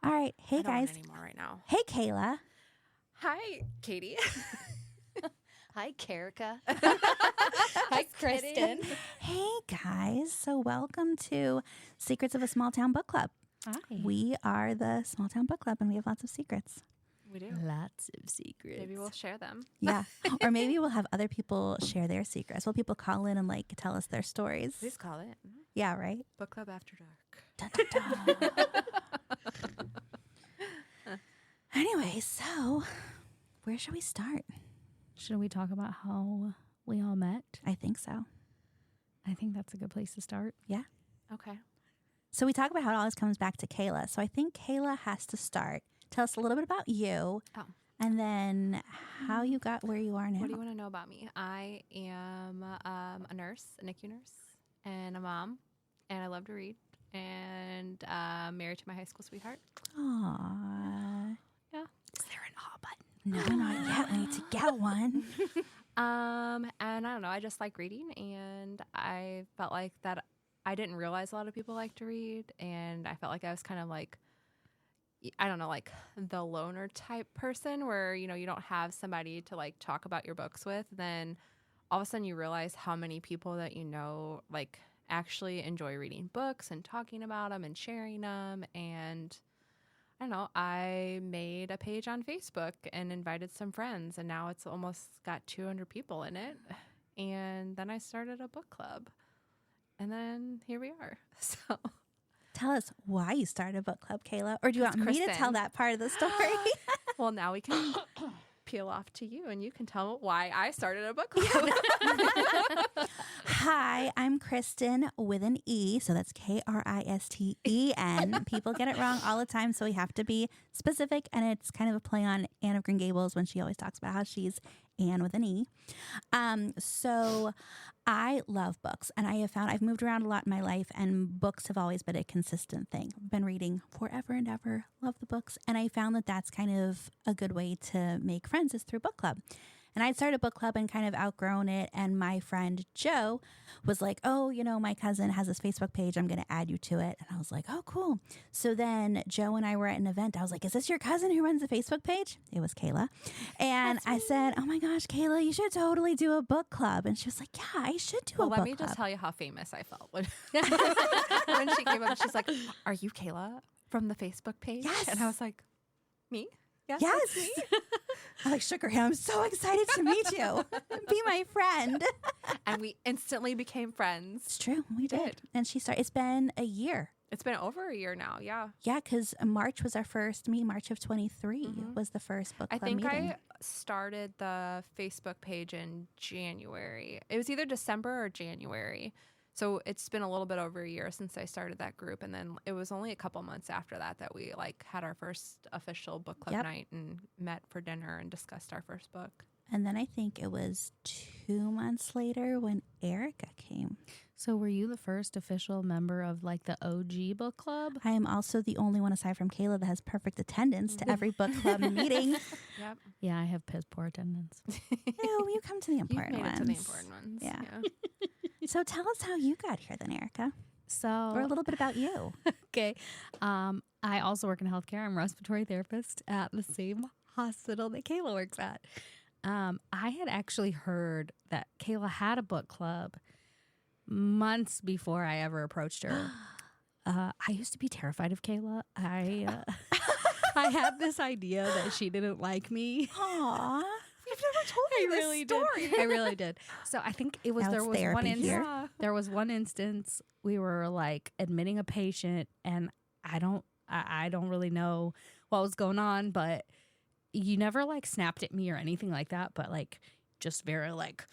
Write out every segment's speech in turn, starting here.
All right. Hey, I don't guys. want any more right now. Hey, Kayla. Hi, Katie. Hi, Karika. Hi, Kristen. Hey, guys. So welcome to Secrets of a Small Town Book Club. Hi. We are the Small Town Book Club, and we have lots of secrets. We do. Lots of secrets. Maybe we'll share them. Yeah. Or maybe we'll have other people share their secrets. Will people call in and, like, tell us their stories? Please call it Yeah, right? Book Club After Dark. Dun, dun, dun. Anyway, so where should we start? Should we talk about how we all met? I think so. I think that's a good place to start. Yeah. Okay. So we talk about how it always comes back to Kayla. So I think Kayla has to start. Tell us a little bit about you. Oh. And then how you got where you are now. What do you want to know about me? I am a nurse, a NICU nurse, and a mom, and I love to read, and married to my high school sweetheart. Aww. Yeah. Is there an aw button? No, not yet. We need to get one. And I don't know, I just like reading, and I felt like that I didn't realize a lot of people like to read, and I felt like I was kind of like, I don't know, like the loner type person where, you know, you don't have somebody to like talk about your books with. Then all of a sudden you realize how many people that you know like actually enjoy reading books and talking about them and sharing them. And I don't know, I made a page on Facebook and invited some friends, and now it's almost got 200 people in it. And then I started a book club, and then here we are. So Tell us why you started a book club, Kayla. Or do you want It's me to Kristen. tell that part of the story? well, now we can peel off to you, and you can tell why I started a book club. Hi, I'm Kristen with an E. So that's Kristen. People get it wrong all the time. So we have to be specific. And it's kind of a play on Anne of Green Gables when she always talks about how she's Anne with an E. So I love books, and I have found I've moved around a lot in my life, and books have always been a consistent thing. I've been reading forever and ever, love the books, and I found that that's kind of a good way to make friends is through book club. And I'd started a book club and kind of outgrown it, and my friend Joe was like, oh, you know, my cousin has this Facebook page. I'm going to add you to it. And I was like, oh, cool. So then Joe and I were at an event. I was like, is this your cousin who runs the Facebook page? It was Kayla. And I said, oh my gosh, Kayla, you should totally do a book club. And she was like, yeah, I should do a book club. Let me just tell you how famous I felt when she came up. She's like, are you Kayla from the Facebook page? Yes. And I was like, me? Yes. That's me. I like shook her hand. I'm so excited to meet you. Be my friend. And we instantly became friends. It's true. We did. And she started. It's been a year. It's been over a year now. Yeah. Yeah, because March was our first meeting. March of 23 was the first book club meeting. I started the Facebook page in January. It was either December or January. So it's been a little bit over a year since I started that group. And then it was only a couple months after that that we like had our first official book club night and met for dinner and discussed our first book. And then I think it was 2 months later when Erica came. So were you the first official member of like the OG book club? I am also the only one aside from Kayla that has perfect attendance to every book club meeting. Yep. Yeah, I have piss poor attendance. No, you come to the important You've made ones. it to the important ones. Yeah. So tell us how you got here then, Erica. So Or a little bit about you. okay. I also work in healthcare. I'm a respiratory therapist at the same hospital that Kayla works at. I had actually heard that Kayla had a book club months before I ever approached her. I used to be terrified of Kayla. I had this idea that she didn't like me. Aww. You've never told me this story. I really did. So I think it was Now there it's was one therapy here. there was one instance we were like admitting a patient, and I don't really know what was going on, but you never like snapped at me or anything like that, but like just very like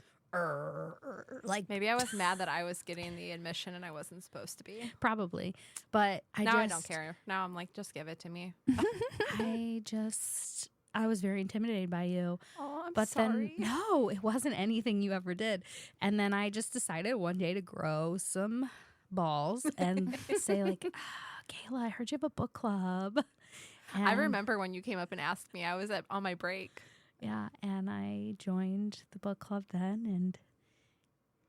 Maybe I was mad that I was getting the admission and I wasn't supposed to be. probably. But I don't care. Now I'm like, just give it to me. I was very intimidated by you. Oh, I'm But sorry. then, no, it wasn't anything you ever did. And then I just decided one day to grow some balls and say like, Kayla, I heard you have a book club. I And- remember when you came up and asked me. I was on my break. Yeah, and I joined the book club then, and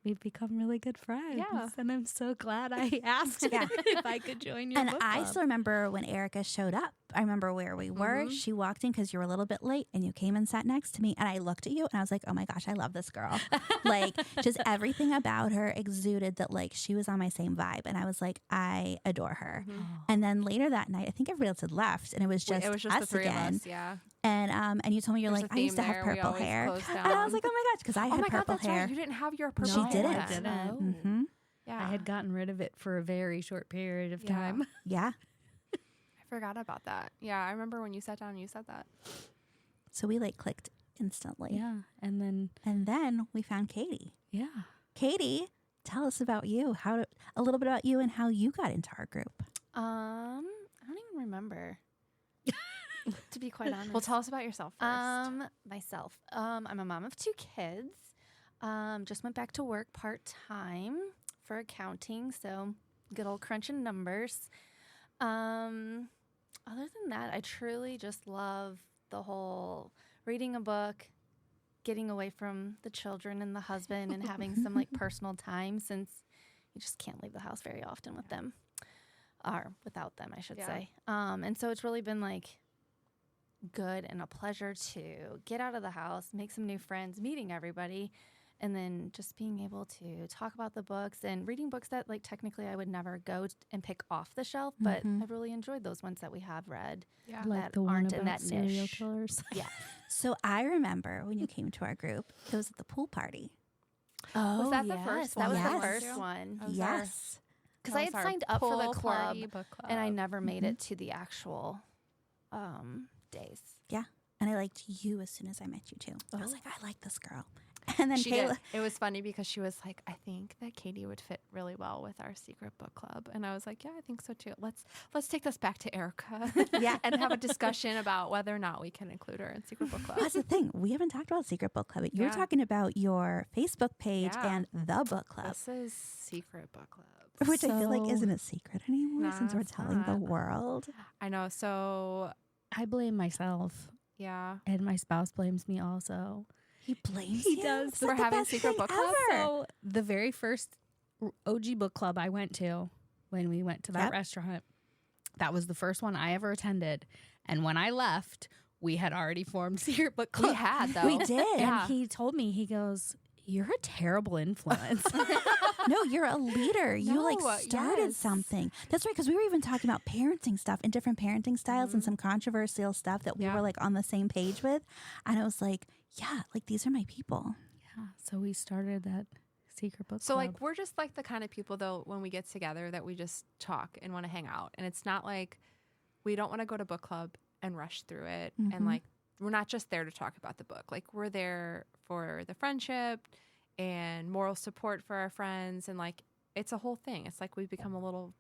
we've become really good friends. Yeah. And I'm so glad I asked Yeah. if I could join your And book I club. still remember when Erica showed up. I remember where we were. She walked in because you were a little bit late and you came and sat next to me. And I looked at you and I was like, oh my gosh, I love this girl. Like, just everything about her exuded that, like, she was on my same vibe. And I was like, I adore her. And then later that night, I think everybody else had left and it was just us the three again. of us, yeah. And you told me you're There's like, a I used to theme have there. We purple always hair. close And I down. was like, oh my gosh, because I had my God, purple that's hair. right. You didn't have your purple She hair. didn't. I didn't. Mm-hmm. Yeah. I had gotten rid of it for a very short period of Yeah. time. Yeah. I forgot about that. Yeah, I remember when you sat down and you said that. So we like clicked instantly. Yeah. And then we found Katie. yeah. Katie, tell us about you. A little bit about you and how you got into our group. I don't even remember. To be quite honest. Well, tell us about yourself first. Myself. I'm a mom of 2 kids. Just went back to work part-time for accounting, so good old crunching numbers. Other than that, I truly just love the whole reading a book, getting away from the children and the husband, and having some like personal time, since you just can't leave the house very often with them, or without them, I should say. And so it's really been like good and a pleasure to get out of the house, make some new friends, meeting everybody, and then just being able to talk about the books and reading books that, like, technically I would never go and pick off the shelf, but I've really enjoyed those ones that we have read. Yeah. Like that the one aren't in about that serial niche. killers. Yeah. So I remember when you came to our group, it was at the pool party. Oh, Was that the first That was one? the Yes. first one. That was our- Yes. Because that I was had our signed up for the pool club, party, book club. and I never made it to the actual days. Yeah. And I liked you as soon as I met you too. I was like, I like this girl. And then She Kayla. did. It was funny because she was like, I think that Katie would fit really well with our secret book club. And I was like, yeah, I think so too. Let's take this back to Erica Yeah. and have a discussion about whether or not we can include her in secret book club. That's the thing. We haven't talked about Secret Book Club. You were Yeah. talking about your Facebook page Yeah. and the book club, This is secret book club. which I feel like So- isn't a secret anymore since Nah, we're it's telling the not. world. I know. So I blame myself, yeah. and my spouse blames me also. He blames He you? does. It's For like the having best Secret thing Book Club? ever. So the very first OG book club I went to, when we went to that Yep. restaurant, that was the first one I ever attended. And when I left, we had already formed Secret Book Club. We had though. We did. And he told me, he goes, "You're a terrible influence." No, you're a leader. You like No, started yes. something. That's right, because we were even talking about parenting stuff and different parenting styles and some controversial stuff that we Yeah. were like on the same page with. And I was like, yeah, like these are my people. Yeah, so we started that Secret Book So Club. like we're just like the kind of people though when we get together that we just talk and want to hang out. And it's not like we don't want to go to book club and rush through it. And like we're not just there to talk about the book. Like we're there for the friendship and moral support for our friends, and like it's a whole thing. It's like we've become a little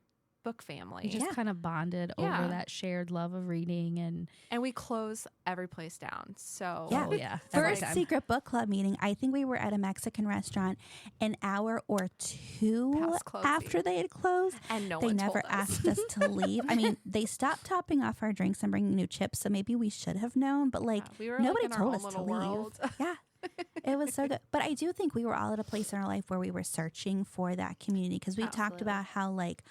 book family. we just Yeah. kind of bonded Yeah. over that shared love of reading And we close every place down. So Yeah. oh yeah, every First time. Secret Book Club meeting, I think we were at a Mexican restaurant an hour or two Past closing. after they had closed. and no They one never told us. asked us to leave. I mean, they stopped topping off our drinks and bringing new chips, so maybe we should have known. But like, Yeah, we were nobody like in told our us own to little leave. world. Yeah, it was so good. But I do think we were all at a place in our life where we were searching for that community, because we talked Absolutely. about how like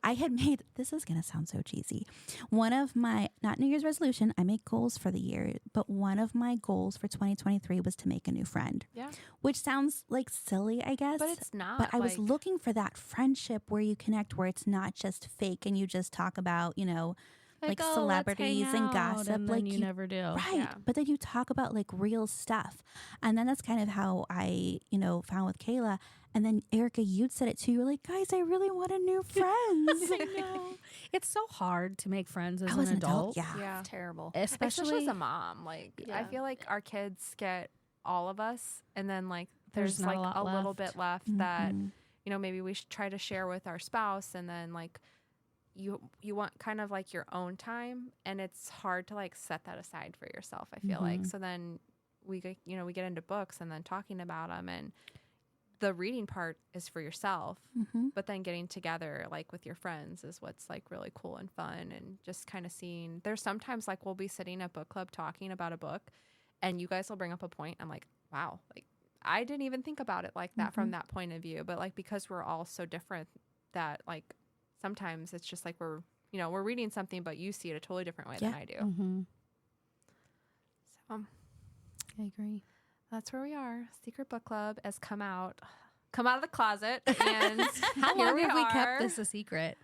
I had made, this is going to sound so cheesy, one of my, not New Year's resolution, I make goals for the year, but one of my goals for 2023 was to make a new friend, Yeah. which sounds like silly, I guess. But it's not. But I was like- looking for that friendship where you connect, where it's not just fake and you just talk about, you know, like "Oh, let's celebrities hang and out," gossip, and like then you never do. right. Yeah. But then you talk about like real stuff. And then that's kind of how I, you know, found with Kayla. And then Erica, you'd said it too. You were like, guys, I really want a new friends. I know. It's so hard to make friends as I was an adult. Yeah. Yeah. It's terrible. Especially as a mom. Like I Yeah. feel like our kids get all of us, and then like there's There's not like a lot little left. bit left that Mhm. you know maybe we should try to share with our spouse, and then like you want kind of like your own time, and it's hard to like set that aside for yourself, I feel like. Mhm. So then we get we get into books and then talking about them, and the reading part is for yourself, Mhm. but then getting together like with your friends is what's like really cool and fun, and just kind of seeing there's sometimes like we'll be sitting at book club talking about a book and you guys will bring up a point. I'm like, wow, like I didn't even think about it like that from that point of view. But like because we're all so different that like sometimes it's just like we're we're reading something, but you see it a totally different way than I do. Mm-hmm. So I agree. that's where we are. Secret Book Club has come out of the closet. And How here long have we are. kept this a secret?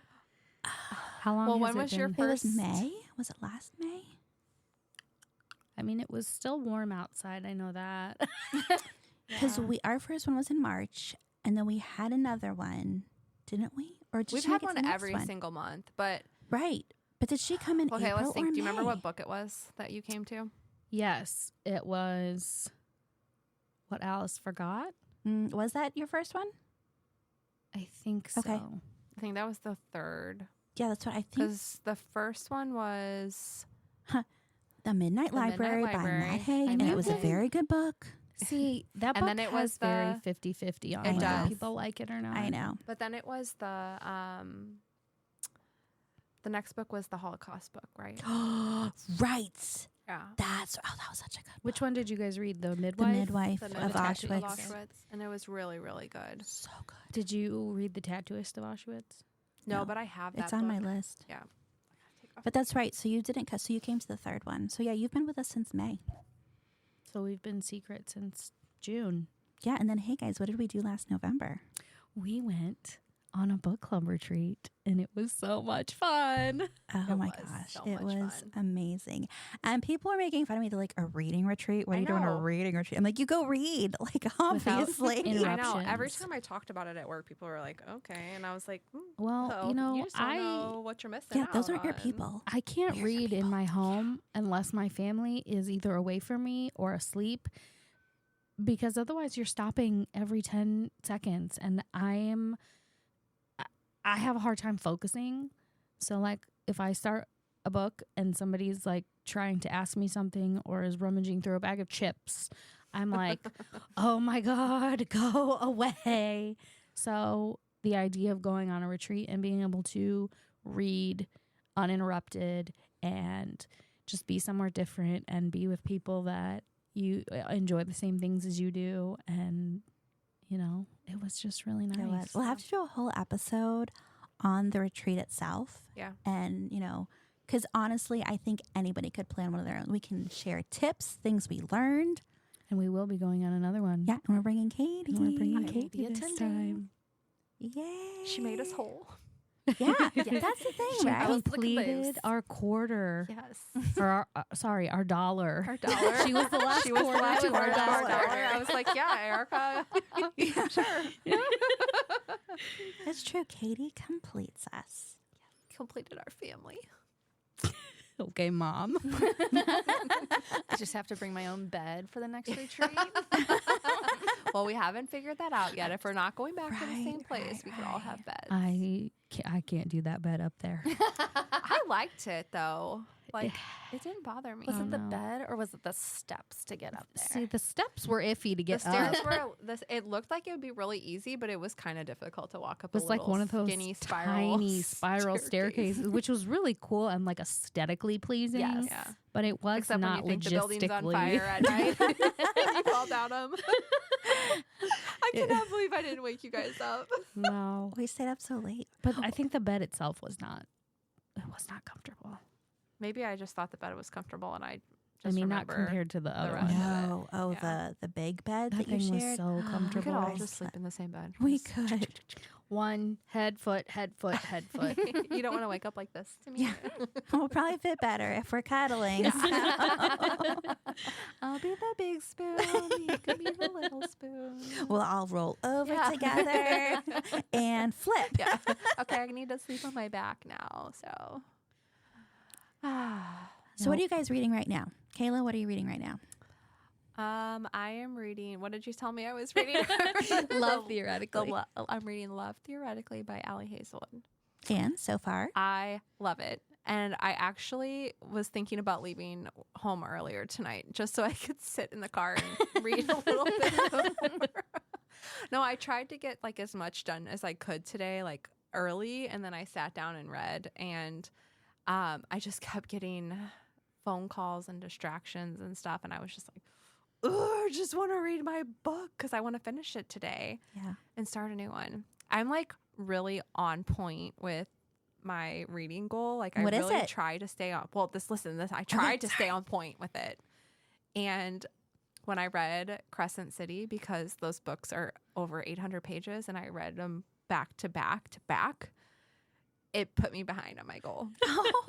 How long? Well, has when it was your been? It was first- May. Was it last May? I mean, it was still warm outside. I know that. Because our first one was in March, and then we had another one, didn't we? Or did We've she had make it to one the next every one? single month, but Right. But did she come in okay, April let's think. or Do you remember May? what book it was that you came to? Yes, it was. What Alice forgot? Was that your first one? I think so. Okay. I think that was the third. Yeah, that's what I think. Because the first one was The Midnight The Midnight Library by Library Matt Haig, by and it Matt was a Haig. very good book. See, that And book then it has was very the- 50-50 on It whether does. people like it or not. I know. But then it was the next book was the Holocaust book, right? Right. Yeah. That was such a good book. Which one did you guys read? The The Midwife? Midwife The of Tattoo Auschwitz. And it was really, really good. So good. Did you read The Tattooist of Auschwitz? No, No, but I have that It's on my book. list. Yeah. But that's right. So you didn't so you came to the third one. So yeah, you've been with us since May. So we've been secret since June. Yeah, and then hey guys, what did we do last November? We went on a book club retreat and it was so much fun. Oh It my was gosh, so it much was fun. amazing. And people were making fun of me. They're like, a reading retreat? What are I you doing a know. reading retreat? I'm like, you go read. Like, obviously. I know. Every Interruptions. time I talked about it at work, people were like, okay. And I was like, Well, so you know, just don't know what you're missing Yeah, those out aren't your on." people. I can't They're your read in people. my home unless my family is either away from me or asleep, because otherwise you're stopping every 10 seconds and I have a hard time focusing. So like if I start a book and somebody's like trying to ask me something or is rummaging through a bag of chips, I'm like, oh my God, go away. So the idea of going on a retreat and being able to read uninterrupted and just be somewhere different and be with people that you enjoy the same things as you do, and it was just really nice. It was. We'll have to do a whole episode on the retreat itself. Yeah. And, because honestly, I think anybody could plan one of their own. We can share tips, things we learned. And we will be going on another one. Yeah. And we're bringing Katie. And we're bringing I will Katie be this attending. time. Yay. She made us whole. Yeah. That's the thing, She right? was the completed caboose. our quarter, Yes. or our dollar. Our dollar. She was the last She was the quarter last to quarter our to our dollar. dollar. I was like, yeah, Erica. Yeah, sure. That's true. Katie completes us. Completed our family. Okay, Mom. I just have to bring my own bed for the next retreat. Well, we haven't figured that out yet. If we're not going back to the same Right, place, right, we could all right. have beds. I can't do that bed up there. I liked it though. Like it didn't bother me. Was Oh, it the no. bed or was it the steps to get up there? See, the steps were iffy to The get stairs up. were it looked like it would be really easy, but it was kind of difficult to walk up. It was a like little one of those skinny spiral tiny spiral staircases, which was really cool and like aesthetically pleasing. Yes. Yeah. But it was Except not when you think the building's on logistically. fire at night, and you fall down them. I cannot believe I didn't wake you guys up. No, We stayed up so late. but I think the bed itself was not. It was not comfortable. Maybe I just thought the bed was comfortable, and I just I mean, not remember compared to the other rest one. of it. No. Oh, Yeah. the big bed That that you thing was shared. so We could comfortable. all just sleep in the same bed. We could. One head, foot, head, foot, head, foot. You don't want to wake up like this to me. Yeah. We'll probably fit better if we're cuddling. Yeah. so. I'll be the big spoon. You can be the little spoon. We'll all roll over Yeah. together and flip. Yeah. Okay, I need to sleep on my back now. So. So what are you guys reading right now? Kayla, what are you reading right now? I am reading. What did you tell me I was reading? Love theoretically. I'm reading Love Theoretically by Allie Hazelwood. And so far? I love it. And I actually was thinking about leaving home earlier tonight just so I could sit in the car and read a little bit more. No, I tried to get like as much done as I could today, like early, and then I sat down and read, and I just kept getting phone calls and distractions and stuff, and I was just like, I just want to read my book because I want to finish it today Yeah. and start a new one. I'm like really on point with my reading goal. Like I What is really it? try to stay on. Well, I tried to stay on point with it. And when I read Crescent City, because those books are over 800 pages, and I read them back to back to back, it put me behind on my goal.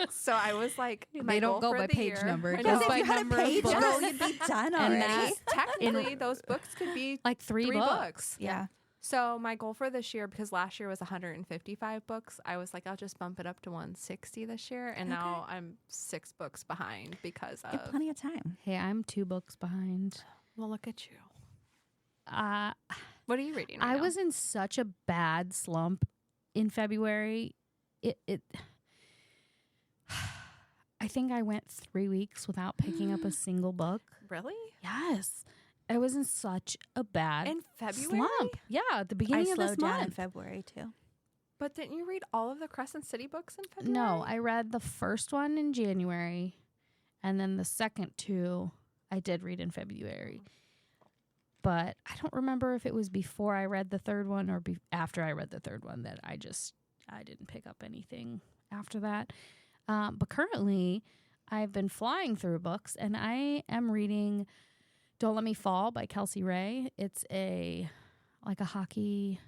So I was like, my They don't goal go for by the page year- number. I It know. goes If by you had a number of page books. goal, you'd be done And already. that- Technically, those books could be Like three books. Yeah. So my goal for this year, because last year was 155 books, I was like, I'll just bump it up to 160 this year. And now I'm 6 books behind because You have of. plenty of time. Hey, I'm 2 books behind. Well, look at you. What are you reading? I was in such a bad slump in February. It I think I went 3 weeks without picking up a single book. Really Yes. I was in such a bad in February. slump. Yeah, at the beginning I of this slowed down in month. February too. But didn't you read all of the Crescent City books in February? No, I read the first one in January, and then the second 2 I did read in February. But I don't remember if it was before I read the third one or after I read the third one that I didn't pick up anything after that. But currently, I've been flying through books, and I am reading Don't Let Me Fall by Kelsey Ray. It's a hockey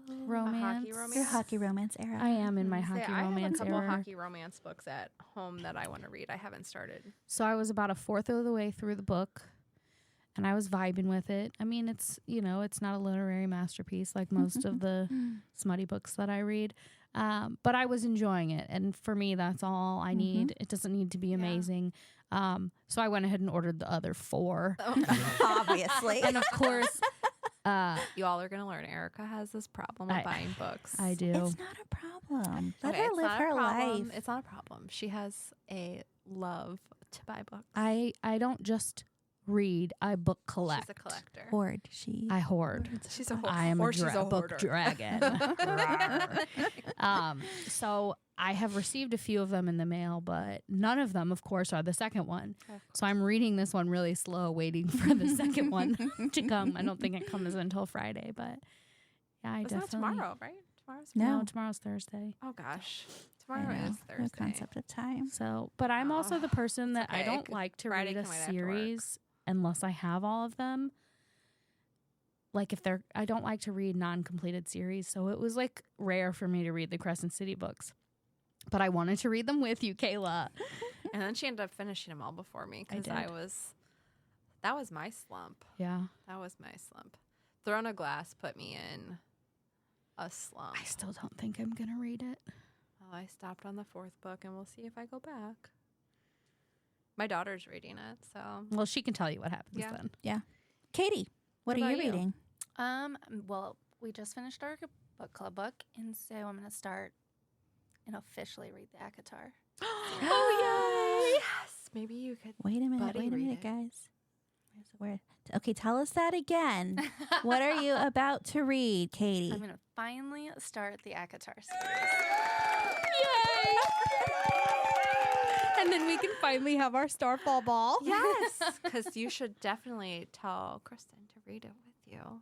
romance. Your hockey romance era. I am in my Say, hockey I romance have a couple era. hockey romance books at home that I want to read. I haven't started. So I was about a fourth of the way through the book, and I was vibing with it. I mean, it's not a literary masterpiece like most of the smutty books that I read, but I was enjoying it, and for me, that's all I need. It doesn't need to be amazing. So I went ahead and ordered the other 4, Obviously. and of course, You all are going to learn. Erica has this problem of buying books. I do. It's not a problem. Let Okay, her it's live not a her problem. life. It's not a problem. She has a love to buy books. I don't just read; I book collect. She's a collector. Hoard. She. I hoard. She's a I am or she's a book hoarder. dragon. So I have received a few of them in the mail, but none of them, of course, are the second one. So I'm reading this one really slow, waiting for the second one to come. I don't think it comes until Friday, but yeah, It's not definitely. tomorrow, right? Tomorrow's No, tomorrow's Thursday. Oh gosh, I tomorrow know, is no Thursday. concept of time. So, but I'm also the person that I okay, don't 'cause like to Friday read a can wait after work. series unless I have all of them. Like I don't like to read non-completed series, so it was like rare for me to read the Crescent City books. But I wanted to read them with you, Kayla. And then she ended up finishing them all before me because did. that was my slump. Yeah. That was my slump. Throne of Glass put me in a slump. I still don't think I'm going to read it. Well, I stopped on the 4th book, and we'll see if I go back. My daughter's reading it, so Well, she can tell you what happens Yeah. then. Katie, what are What you about you? reading? Well, we just finished our book club book, and so I'm going to start and officially read the ACOTAR. oh yay! Yes, maybe you could. Wait a minute. Buddy, Wait a read minute, it. guys. Where's the word? Okay, tell us that again. What are you about to read, Katie? I'm going to finally start the ACOTAR series. Yay! And then we can finally have our Starfall ball. Yes, because you should definitely tell Kristen to read it with you.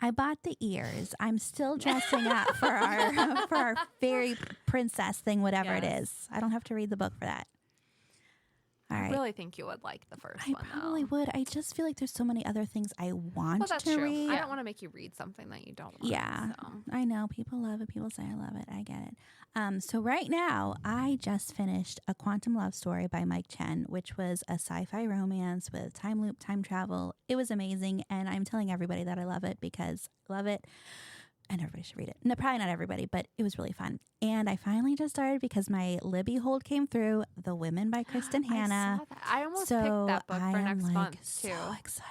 I bought the ears. I'm still dressing up for our fairy princess thing, whatever it Yes. is. I don't have to read the book for that. All I right. really think you would like the first I one, probably though. would. I just feel like there's so many other things I want Well, that's to true. read. I don't want to make you read something that you don't want. Yeah. So. I know people love it. People say I love it. I get it. So right now, I just finished A Quantum Love Story by Mike Chen, which was a sci-fi romance with time loop, time travel. It was amazing, and I'm telling everybody that I love it because I love it, and everybody should read it. No, probably not everybody, but it was really fun. And I finally just started because my Libby hold came through, The Women by Kristen Hannah. I saw that. I almost So picked that book I for am next like month so too. excited.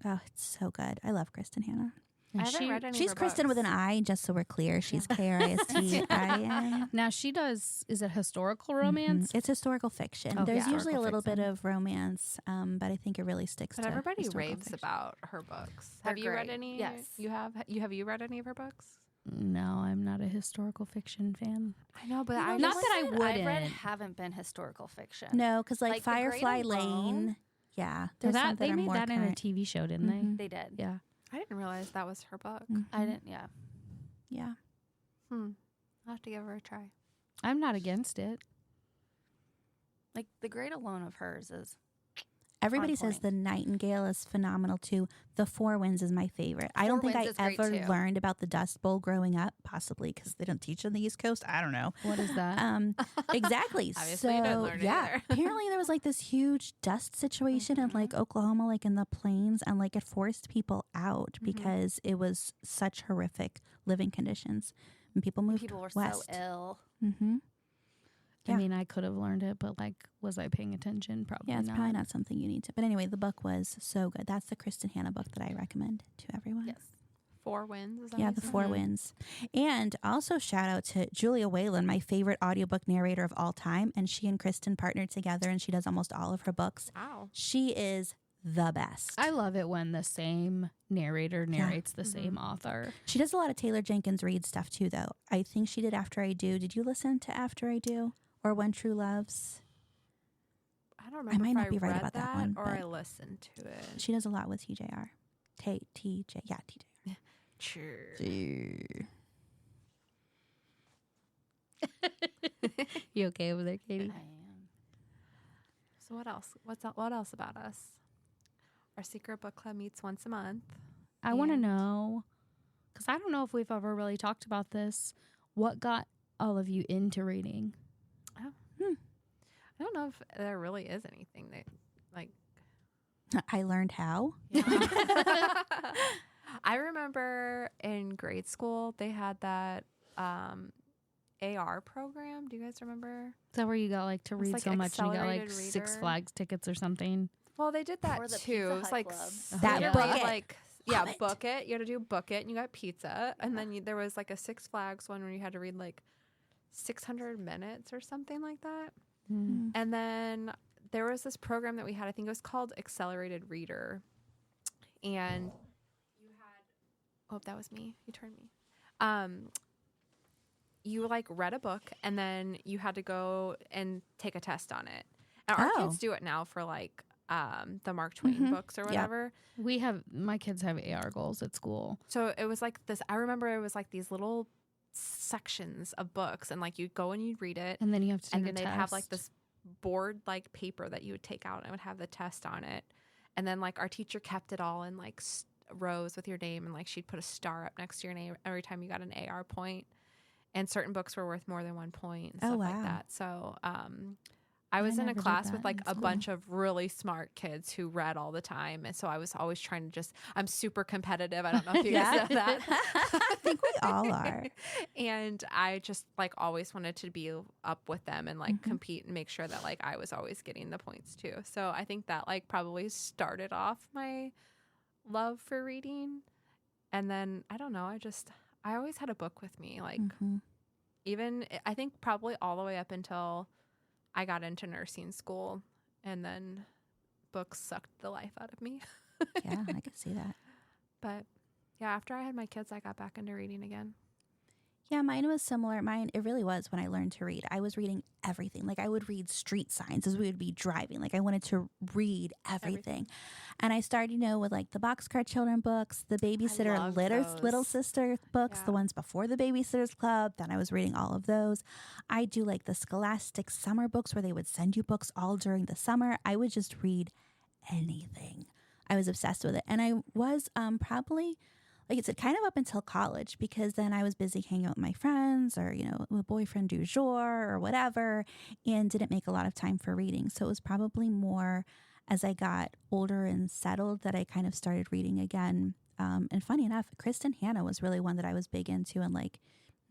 Oh, it's so good. I love Kristen Hannah. I haven't read any of She's her Kristen with an books. I, just so we're clear. She's K-R-I-S-T-I-N. Now she does, is it historical romance? It's historical fiction. Oh, There's yeah. usually a little bit Historical of romance, but I think it really sticks But to everybody historical raves fiction. about her books. They're Have you read great. any? Yes. You have. Have you read any of her books? No, I'm not a historical fiction fan. I know, but You know, I Not the that I ones I've read wouldn't. haven't been historical fiction. No, because like Like The Great Firefly Alone? Lane. Yeah, So there's some that that they are made more that in a current. TV show, didn't Mhm. They did. they? Yeah. I didn't realize that was her book. Mhm. I didn't, yeah. Yeah. Hmm. I'll have to give her a try. I'm not against it. Like the Great Alone of hers is Everybody on says point. The Nightingale is phenomenal too. The Four Winds is my favorite. I don't Four think I Winds is great, ever too. learned about the Dust Bowl growing up, possibly because they don't teach on the East Coast. I don't know. What is that? Exactly. Obviously you didn't learn it either. Apparently there was like this huge dust situation in like Oklahoma, like in the plains, and like it forced people out because it was such horrific living conditions, and people moved People were west. so ill. Mm-hmm. I Yeah. mean, I could have learned it, but like, was I paying attention? Probably Yeah, it's not. probably not something you need to. But anyway, the book was so good. That's the Kristen Hanna book that I recommend to everyone. Yes. 4 Winds. Is that Yeah, what the you said? Four Winds. And also shout out to Julia Whalen, my favorite audiobook narrator of all time. And she and Kristen partnered together and she does almost all of her books. Wow. She is the best. I love it when the same narrator narrates the same author. She does a lot of Taylor Jenkins Reid stuff too, though. I think she did After I Do. Did you listen to After I Do or When True Loves? I don't remember might if not I be right read about that that one, or but- I listened to it. She does a lot with TJR. TJ. Yeah, TJR. Sure. You okay over there, Katie? I am. So what else? What else about us? Our secret book club meets once a month. I want to And- know, because I don't know if we've ever really talked about this. What got all of you into reading? I don't know if there really is anything that like. I learned how. I remember in grade school they had that AR program. Do you guys remember? Is that where you got like to It was read like so much and you got like accelerated Six reader. Flags tickets or something? Well, they did that Or the too. Pizza It was Hut like Club. That you book read, it. like Love it. book it. You had to do book it, and you got pizza, and then there was like a Six Flags one where you had to read like 600 minutes or something like that. Mm. And then there was this program that we had. I think it was called Accelerated Reader, and you had. Oh, that was me. You turned me. You like read a book, and then you had to go and take a test on it. And our Oh. kids do it now for like the Mark Twain books or Yep. whatever. My kids have AR goals at school. So it was like this. I remember it was like these little sections of books, and like you'd go and you'd read it, And then you have to take and a then they'd test. have like this board like paper that you would take out and it would have the test on it. And then like our teacher kept it all in like rows with your name, and like she'd put a star up next to your name every time you got an AR point. And certain books were worth more than 1 point and Oh, stuff like wow. that. So I was in a never did class that with like in a school. bunch of really smart kids who read all the time. And so I was always trying to I'm super competitive. I don't know if you guys know that. I think we all are. And I just like always wanted to be up with them and like compete and make sure that like I was always getting the points too. So I think that like probably started off my love for reading. And then I don't know, I always had a book with me. Like even I think probably all the way up until I got into nursing school, and then books sucked the life out of me. Yeah, I could see that. But yeah, after I had my kids, I got back into reading again. Yeah, mine was similar. It really was when I learned to read. I was reading everything. Like I would read street signs as we would be driving. Like I wanted to read everything. And I started, with like the Boxcar Children books, the Babysitter loved Little those. Sister books, the Yeah. ones before the Babysitter's Club. Then I was reading all of those. I do like the Scholastic summer books where they would send you books all during the summer. I would just read anything. I was obsessed with it. And I was probably, like I said, kind of up until college, because then I was busy hanging out with my friends or, with a boyfriend du jour or whatever, and didn't make a lot of time for reading. So it was probably more as I got older and settled that I kind of started reading again. And funny enough, Kristen Hanna was really one that I was big into in like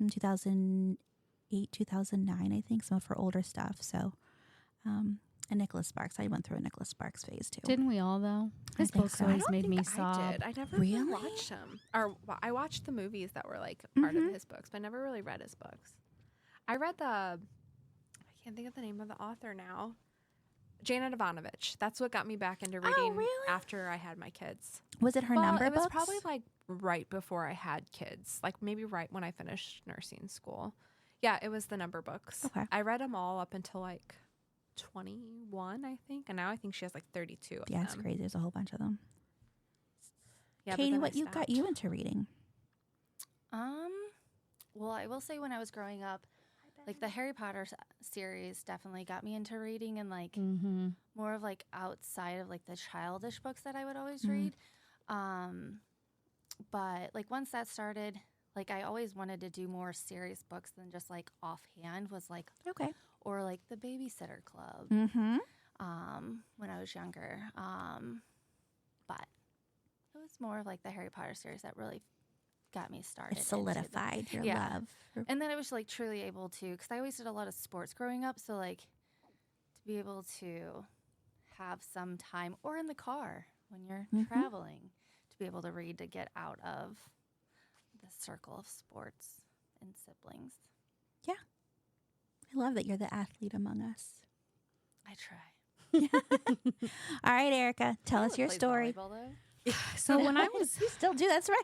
2008, 2009, I think, some of her older stuff. So, and Nicholas Sparks. I went through a Nicholas Sparks phase too. Didn't we all though? I His think books so. always don't made think me that sob. I did. I never Really? watched them. I watched the movies that were like part of his books, but I never really read his books. I read I can't think of the name of the author now. Janet Ivanovich. That's what got me back into reading really? after I had my kids. Was it her Well, number it was books? probably like right before I had kids, like maybe right when I finished nursing school. Yeah, it was the number books. Okay. I read them all up until like 21, I think, and now I think she has like 32 of Yeah, them. it's crazy. There's a whole bunch of them. Yeah, but Katie, then what I you got stopped. you into reading? Well, I will say when I was growing up, like the Harry Potter series definitely got me into reading and like more of like outside of like the childish books that I would always read. But like once that started, like I always wanted to do more serious books than just like offhand was like, Okay. or like the Babysitter Club when I was younger. But it was more of like the Harry Potter series that really got me started. It solidified your love. And then I was like truly able to, because I always did a lot of sports growing up. So like to be able to have some time or in the car when you're traveling to be able to read to get out of the circle of sports and siblings. Yeah. I love that you're the athlete among us. I try. All right, Erica, tell us your Plays story. volleyball, though. So when I was, You still do. That's right.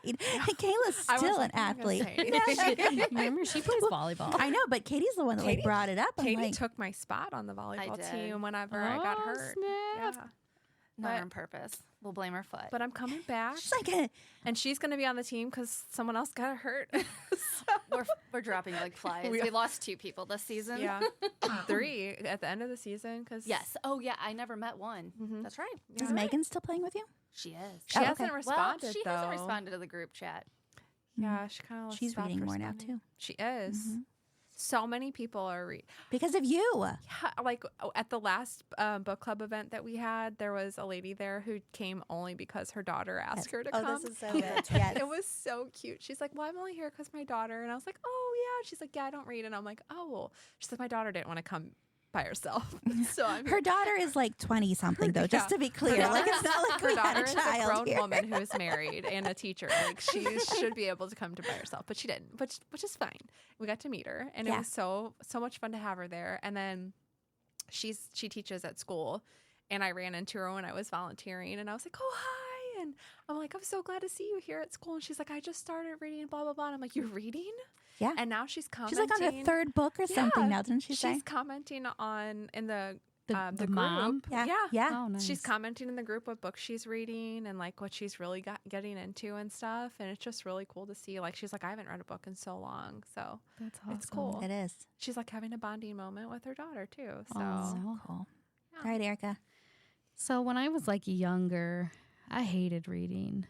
Kayla's I was still like, an I'm gonna athlete. say. remember, she plays volleyball. I know, but Katie's the one that like Katie- brought it up. I'm Katie like, took my spot on the volleyball did. team whenever I got Oh, hurt. snap. Yeah. Not But- on purpose. We'll blame her foot. But I'm coming back, she's like, and she's going to be on the team because someone else got hurt. we're dropping like flies. We We are. lost 2 people this season. Yeah, 3 at the end of the season. Cause Yes. Oh, yeah. I never met one. That's right. is Megan still playing with you? She is. She Oh, hasn't okay. responded Well, she though. hasn't responded to the group chat. Yeah, she kind of. She's reading more now too. She is. So many people are reading. Because of you. Yeah, like at the last book club event that we had, there was a lady there who came only because her daughter asked her to come. This is so good. Yes. It was so cute. She's like, "Well, I'm only here because my daughter," and I was like, "Oh yeah." She's like, "Yeah, I don't read," and I'm like, "Oh." Well. She said my daughter didn't want to come by herself, so I'm Her daughter is like 20 something though, just Yeah. to be clear. Like it's not like her we had daughter a is a child grown here. woman who is married and a teacher. Like she should be able to come to by herself, but she didn't. Which is fine. We got to meet her, and Yeah. it was so much fun to have her there. And then she teaches at school, and I ran into her when I was volunteering, and I was like, "Oh hi," and I'm like, "I'm so glad to see you here at school." And she's like, "I just started reading, blah blah blah." And I'm like, "You're reading?" Yeah. And now she's She's commenting. like on her 3rd book or something Yeah. now, didn't she say? She's commenting on in the The group. mom? Yeah. Yeah. Yeah. Oh, nice. She's commenting in the group what books she's reading and like what she's really getting into and stuff. And it's just really cool to see. Like she's like, I haven't read a book in so long. So That's awesome. it's cool. It is. She's like having a bonding moment with her daughter too. So Aw. So cool. Yeah. All right, Erica. So when I was like younger, I hated reading.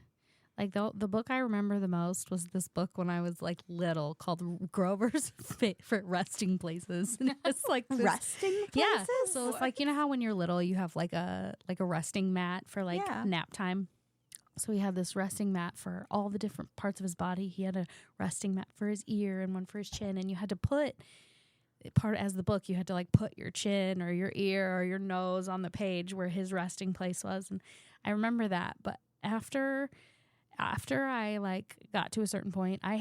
Like the book I remember the most was this book when I was like little called Grover's Favorite Resting Places. And it's like this, Resting places? yeah. So it's like, you know how when you're little you have like a resting mat for like Yeah. nap time. So he had this resting mat for all the different parts of his body. He had a resting mat for his ear and one for his chin, and you had to put part as the book, you had to like put your chin or your ear or your nose on the page where his resting place was. And I remember that. But after I like got to a certain point, I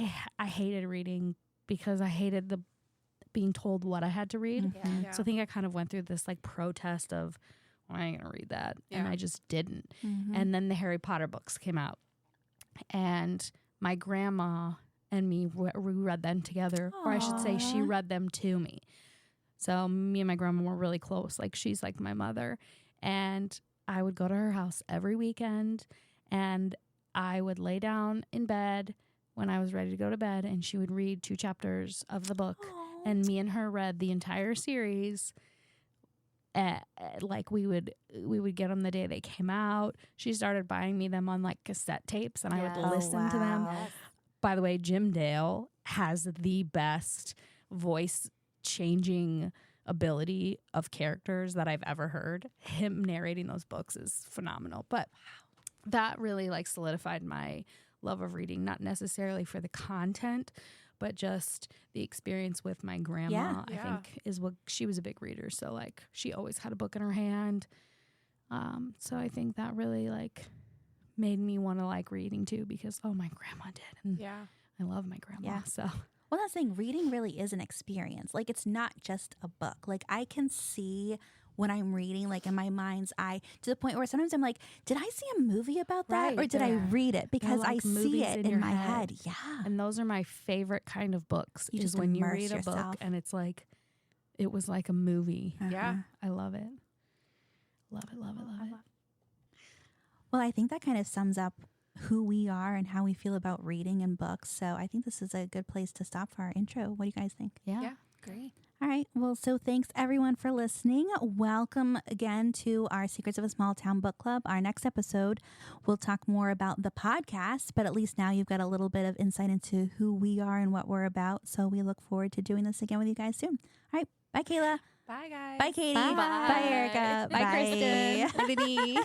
hated reading because I hated the being told what I had to read. Yeah. Yeah. So I think I kind of went through this like protest of, well, I ain't gonna read that, and Yeah. I just didn't. Mhm. And then the Harry Potter books came out, and my grandma and me we read them together, or I should say, she Aw. read them to me. So me and my grandma were really close. Like she's like my mother, and I would go to her house every weekend, and I would lay down in bed when I was ready to go to bed, and she would read 2 chapters of the book, Aw. and me and her read the entire series. Like we would get them the day they came out. She started buying me them on like cassette tapes, and I Yes. would Oh, listen to them. wow. By the way, Jim Dale has the best voice changing ability of characters that I've ever heard. Him narrating those books is phenomenal. But that really like solidified my love of reading, not necessarily for the content, but just the experience with my grandma. Yeah. I Yeah. think is what she was a big reader. So like she always had a book in her hand. So I think that really like made me want to like reading too, because my grandma did, and Yeah. I love my grandma. Yeah. So Well, that's the thing. Reading really is an experience. Like, it's not just a book. Like, I can see when I'm reading, like, in my mind's eye, to the point where sometimes I'm like, did I see a movie about that? Or Right, did I yeah. read it? Because I like see movies it in in your my head. head. Yeah. and those are my favorite kind of books. You is just when you immerse read a yourself. book and it's like it was like a movie. Yeah. Uh-huh. I love it. Love it, love it, love it. Well, I think that kind of sums up who we are and how we feel about reading and books. So I think this is a good place to stop for our intro. What do you guys think? Yeah. Great. All right. Well, so thanks everyone for listening. Welcome again to our Secrets of a Small Town Book Club. Our next episode, we'll talk more about the podcast, but at least now you've got a little bit of insight into who we are and what we're about. So we look forward to doing this again with you guys soon. All right. Bye, Kayla. Bye, guys. Bye, Katie. Bye. Bye, Erica. Bye, Kristen. Bye, Vinny.